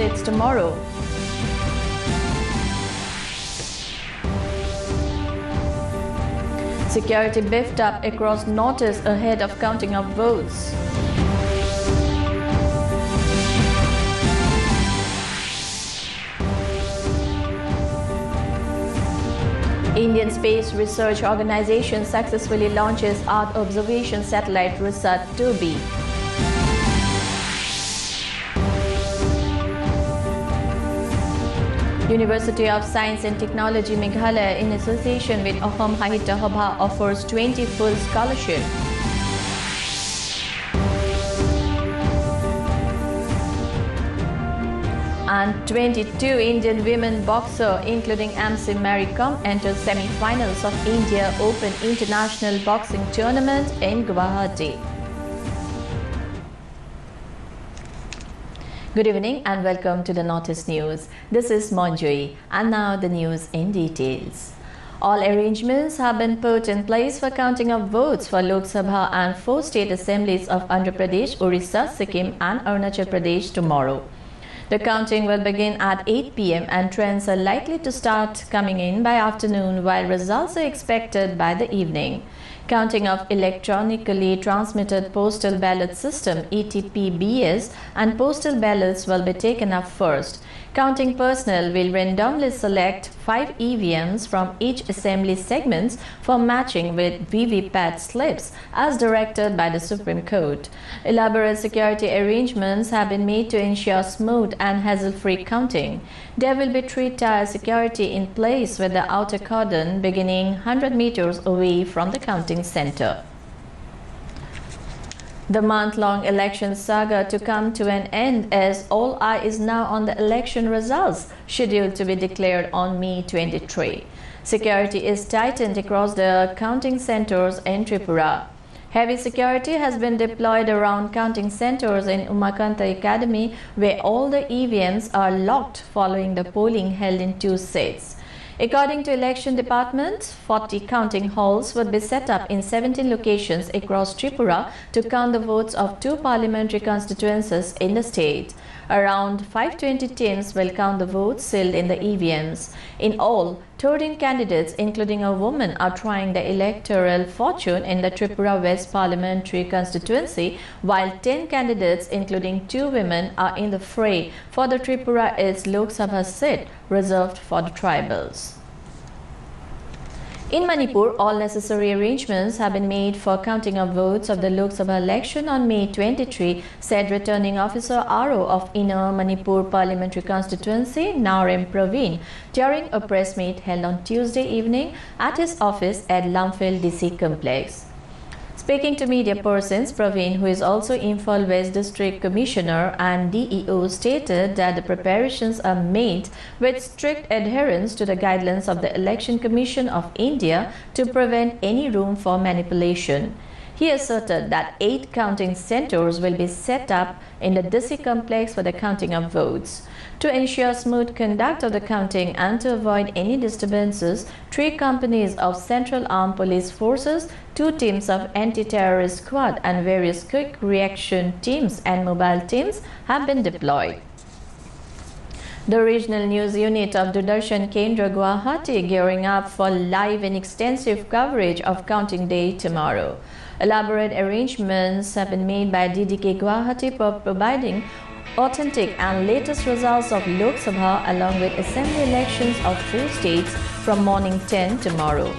seats tomorrow. Security beefed up across Northeast ahead of counting of votes. Indian Space Research Organisation successfully launches Earth Observation Satellite RISAT-2B. University of Science and Technology Meghalaya, in association with Ahom Sahitya Sabha, offers 20 full scholarship. And 22 Indian women boxer, including MC Mary Kom, enter semi-finals of India Open International Boxing Tournament in Guwahati. Good evening and welcome to the Northeast News. This is Monjoy, and now the news in details. All arrangements have been put in place for counting of votes for Lok Sabha and 4 state assemblies of Andhra Pradesh, Orissa, Sikkim and Arunachal Pradesh tomorrow. The counting will begin at 8 p.m. and trends are likely to start coming in by afternoon, while results are expected by the evening. Counting of electronically transmitted postal ballot system ETP-BS and postal ballots will be taken up first. Counting personnel will randomly select 5 EVMs from each assembly segments for matching with VVPAT slips as directed by the Supreme Court. Elaborate security arrangements have been made to ensure smooth and hassle-free counting. There will be 3-tier security in place with the outer cordon beginning 100 meters away from the counting center. The month-long election saga to come to an end, as all eye is now on the election results scheduled to be declared on May 23. Security is tightened across the counting centers in Tripura. Heavy security has been deployed around counting centers in Umakanta Academy, where all the EVMs are locked following the polling held in 2 sets. According to Election Department, 40 counting halls would be set up in 17 locations across Tripura to count the votes of 2 parliamentary constituencies in the state. Around 520 teams will count the votes sealed in the EVMs. In all, 13 candidates, including a woman, are trying the electoral fortune in the Tripura West parliamentary constituency, while 10 candidates, including 2 women, are in the fray for the Tripura East Lok Sabha seat reserved for the tribals. In Manipur, all necessary arrangements have been made for counting of votes of the Lok Sabha election on May 23, said Returning Officer RO of Inner Manipur Parliamentary Constituency, Naurem Praveen, during a press meet held on Tuesday evening at his office at Lamphil DC Complex. Speaking to media persons, Praveen, who is also Imphal West District Commissioner and DEO, stated that the preparations are made with strict adherence to the guidelines of the Election Commission of India to prevent any room for manipulation. He asserted that 8 counting centers will be set up in the DC complex for the counting of votes. To ensure smooth conduct of the counting and to avoid any disturbances, 3 companies of Central Armed Police Forces, 2 teams of anti-terrorist squad and various quick reaction teams and mobile teams have been deployed. The regional news unit of Doordarshan Kendra Guwahati gearing up for live and extensive coverage of counting day tomorrow. Elaborate arrangements have been made by DDK Guwahati for providing authentic and latest results of Lok Sabha along with assembly elections of 4 states from morning 10 tomorrow.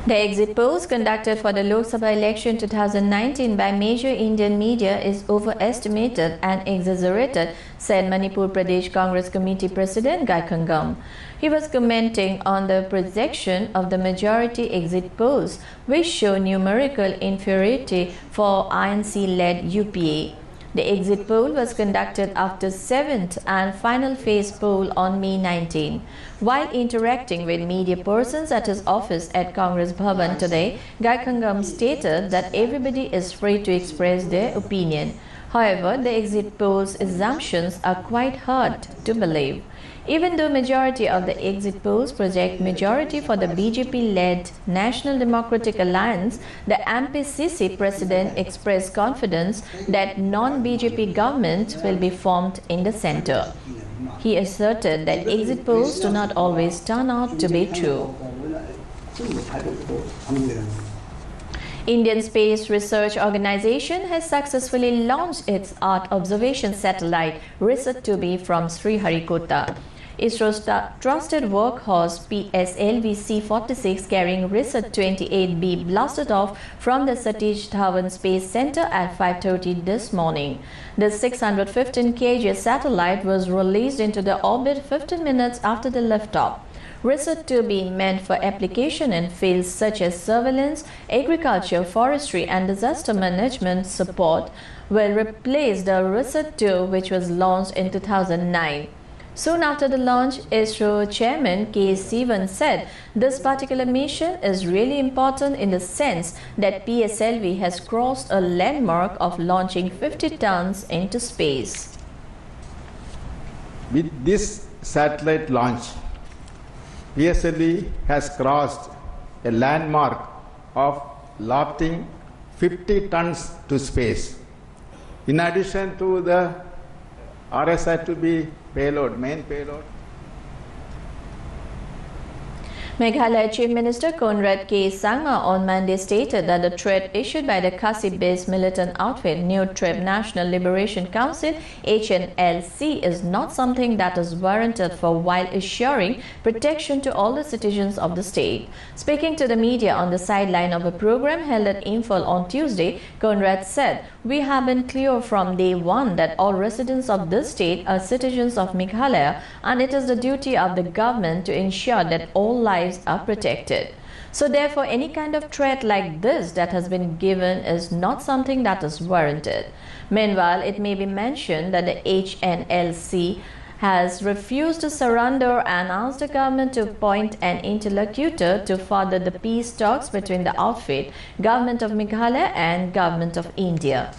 The exit polls conducted for the Lok Sabha election 2019 by major Indian media is overestimated and exaggerated, said Manipur Pradesh Congress Committee President Gaikangam. He was commenting on the projection of the majority exit polls, which show numerical inferiority for INC-led UPA. The exit poll was conducted after 7th and final phase poll on May 19. While interacting with media persons at his office at Congress Bhavan today, Gaikangam stated that everybody is free to express their opinion. However, the exit poll's assumptions are quite hard to believe. Even though majority of the exit polls project majority for the BJP-led National Democratic Alliance, the MPCC president expressed confidence that non-BJP government will be formed in the centre. He asserted that exit polls do not always turn out to be true. Indian Space Research Organisation has successfully launched its Earth observation satellite RISAT-2B from Sriharikota. ISRO's trusted workhorse PSLV C-46 carrying RISAT-28B blasted off from the Satish Dhawan Space Center at 5:30 this morning. The 615 kg satellite was released into the orbit 15 minutes after the liftoff. RISAT-2B, meant for application in fields such as surveillance, agriculture, forestry and disaster management support, will replace the RISAT-2 which was launched in 2009. Soon after the launch, ISRO Chairman K. Sivan said this particular mission is really important in the sense that PSLV has crossed a landmark of launching 50 tons into space. With this satellite launch, PSLV has crossed a landmark of lofting 50 tons to space. In addition to the RISAT-2B payload, main payload. Meghalaya Chief Minister Conrad K. Sangma on Monday stated that the threat issued by the Khasi-based militant outfit New Trib National Liberation Council HNLC is not something that is warranted for, while assuring protection to all the citizens of the state. Speaking to the media on the sideline of a program held at Imphal on Tuesday, Conrad said, "We have been clear from day one that all residents of this state are citizens of Meghalaya, and it is the duty of the government to ensure that all lives are protected. So therefore, any kind of threat like this that has been given is not something that is warranted." Meanwhile, it may be mentioned that the HNLC has refused to surrender and asked the government to appoint an interlocutor to further the peace talks between the outfit, Government of Meghalaya and Government of India.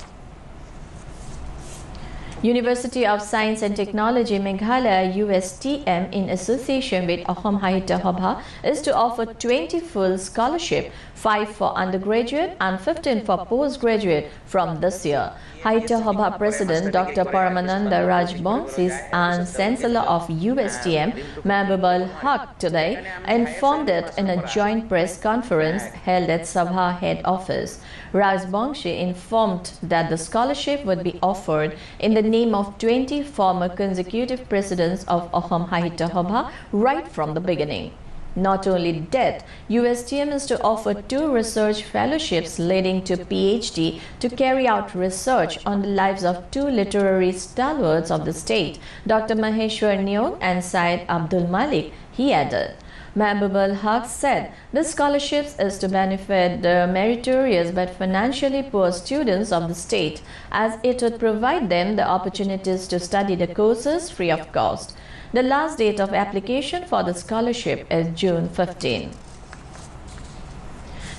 University of Science and Technology Meghalaya USTM, in association with Ahom Sahitya Sabha, is to offer 20 full scholarship, 5 for undergraduate and 15 for postgraduate from this year. Sahitya Sabha President Dr. Paramananda Rajbongsi and Chancellor of USTM Mahbubul Haq today informed it in a joint press conference held at Sabha head office. Rajbongsi informed that the scholarship would be offered in the name of 20 former consecutive presidents of Ahom Sahitya Sabha right from the beginning. Not only that, USTM is to offer 2 research fellowships leading to PhD to carry out research on the lives of 2 literary stalwarts of the state, Dr. Maheshwar Nyog and Syed Abdul Malik, he added. Mahbubul Haq said the scholarships is to benefit the meritorious but financially poor students of the state, as it would provide them the opportunities to study the courses free of cost. The last date of application for the scholarship is June 15.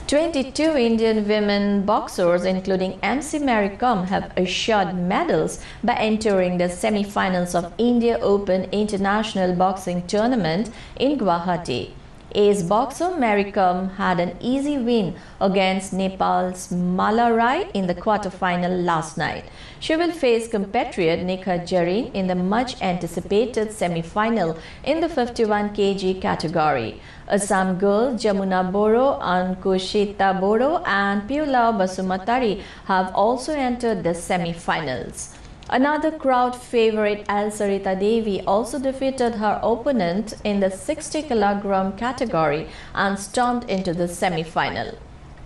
22 Indian women boxers, including MC Mary Kom, have assured medals by entering the semi-finals of India Open International Boxing Tournament in Guwahati. Ace boxer Mary Kom had an easy win against Nepal's Mala Rai in the quarter-final last night. She will face compatriot Nikhat Jarin in the much-anticipated semi-final in the 51 kg category. Assam girl Jamuna Boro, Ankushita Boro and Piulao Basumatari have also entered the semi-finals. Another crowd favorite, Sarita Devi, also defeated her opponent in the 60 kg category and stormed into the semi-final.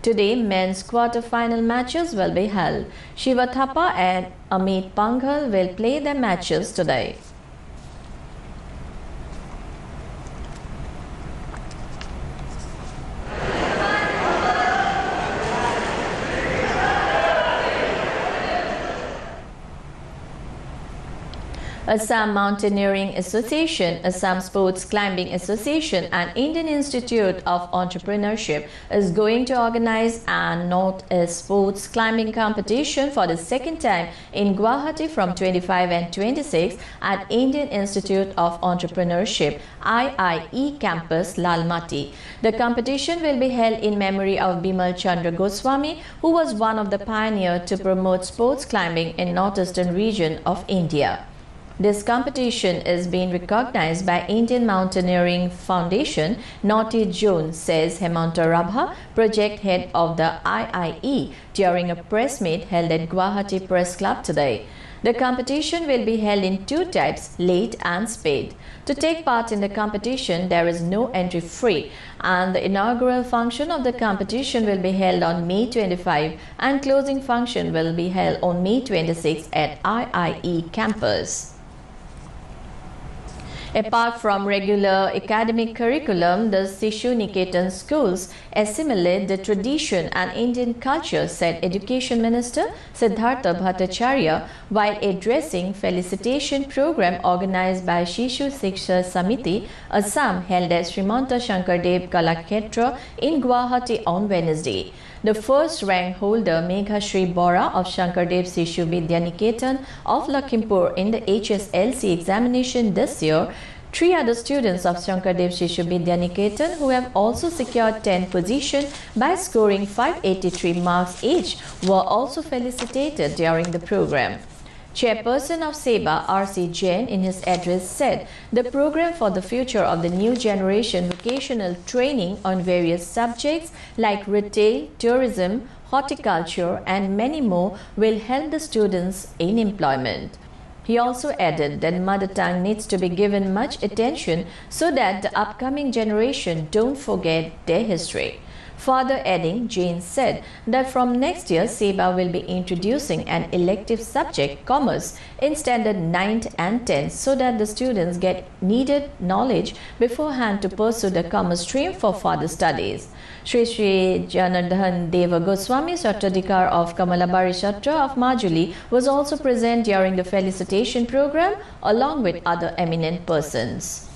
Today, men's quarter-final matches will be held. Shiva Thapa and Amit Panghal will play their matches today. Assam Mountaineering Association, Assam Sports Climbing Association and Indian Institute of Entrepreneurship is going to organize an North-East Sports Climbing Competition for the second time in Guwahati from 25 and 26 at Indian Institute of Entrepreneurship IIE Campus, Lalmati. The competition will be held in memory of Bimal Chandra Goswami, who was one of the pioneers to promote sports climbing in northeastern region of India. This competition is being recognized by Indian Mountaineering Foundation, Naughty Zone, says Hemanta Rabha, project head of the IIE, during a press meet held at Guwahati Press Club today. The competition will be held in two types, late and spade. To take part in the competition, there is no entry fee, and the inaugural function of the competition will be held on May 25 and closing function will be held on May 26 at IIE campus. Apart from regular academic curriculum, the Sishu Niketan schools assimilate the tradition and Indian culture, said Education Minister Siddhartha Bhattacharya while addressing felicitation program organized by Shishu Shiksha Samiti, Assam, held at Srimanta Shankardev Kalakshetra in Guwahati on Wednesday. The first rank holder Megha Shri Bora of Shankardev Sishu Vidya Niketan of Lakhimpur in the HSLC examination this year. Three other students of Shankardev Sishu Vidya Niketan who have also secured 10th position by scoring 583 marks each were also felicitated during the program. Chairperson of SEBA, R.C. Jain, in his address said the program for the future of the new generation vocational training on various subjects like retail, tourism, horticulture and many more will help the students in employment. He also added that mother tongue needs to be given much attention so that the upcoming generation don't forget their history. Further adding, Jain said that from next year, SEBA will be introducing an elective subject, commerce, in standard 9th and 10th so that the students get needed knowledge beforehand to pursue the commerce stream for further studies. Shri Shri Janardhan Deva Goswami, Sattradikar of Kamalabari Shatra of Majuli, was also present during the felicitation program along with other eminent persons.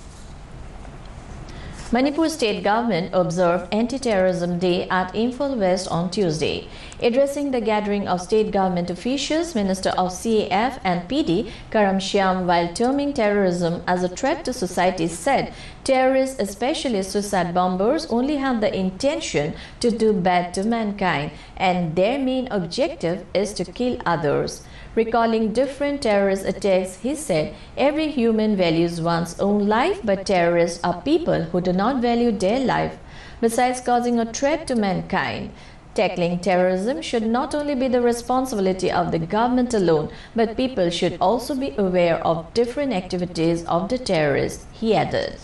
Manipur State Government observed Anti-Terrorism Day at Imphal West on Tuesday. Addressing the gathering of state government officials, Minister of CAF and PD, Karam Shyam, while terming terrorism as a threat to society, said terrorists, especially suicide bombers, only have the intention to do bad to mankind and their main objective is to kill others. Recalling different terrorist attacks, he said, every human values one's own life, but terrorists are people who do not value their life, besides causing a threat to mankind. Tackling terrorism should not only be the responsibility of the government alone, but people should also be aware of different activities of the terrorists, he added.